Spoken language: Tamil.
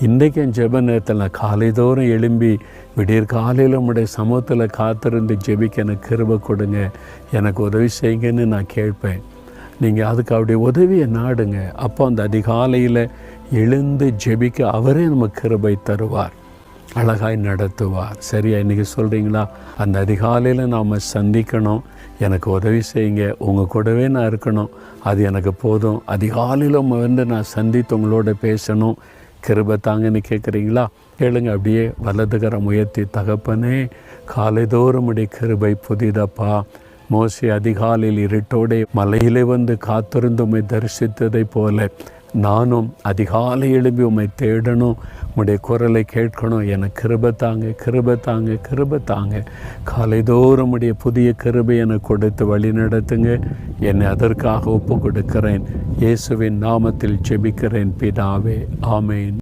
இன்றைக்கு என் ஜெப நேரத்தில் நான் காலைதோறும் எழும்பி விடியற் காலையில் உம்முடைய சமூகத்தில் காத்திருந்து ஜெபிக்க எனக்கு கிருபை கொடுங்க, எனக்கு உதவி செய்யுங்கன்னு நான் கேட்பேன். நீங்கள் அதுக்கு அவருடைய உதவியை நாடுங்க. அப்போ அந்த அதிகாலையில் எழுந்து ஜெபிக்க அவரே நமக்கு கிருபை தருவார், அழகாய் நடத்துவார். சரியா இன்றைக்கி சொல்கிறீங்களா? அந்த அதிகாலையில் நாம் சந்திக்கணும், எனக்கு உதவி செய்யுங்க, உங்கள் கூடவே நான் இருக்கணும், அது எனக்கு போதும். அதிகாலையில் நான் சந்தித்து உங்களோட பேசணும், கிருபை தாங்கன்னு கேட்குறீங்களா? கேளுங்க. அப்படியே வலதுகரம் உயர்த்தி, தகப்பனே காலைதோறும் உடைய கிருபை புதிதப்பா. மோசே அதிகாலையில் இருட்டோടെ மலையிலே வந்து காத்திருந்து உம்மை தரிசித்ததை போல நானும் அதிகாலை எழும்பி உம்மை தேடணும், உம்முடைய குரலை கேட்கணும். எனக்கு கிருபை தாங்க, கிருபை தாங்க, கிருபை தாங்க. காலைதோறும் உடைய புதிய கிருபை எனக்கு கொடுத்து வழி நடத்துங்க. என்னை அதற்காக ஒப்பு கொடுக்கிறேன். இயேசுவின் நாமத்தில் ஜெபிக்கிறேன் பிதாவே, ஆமேன்.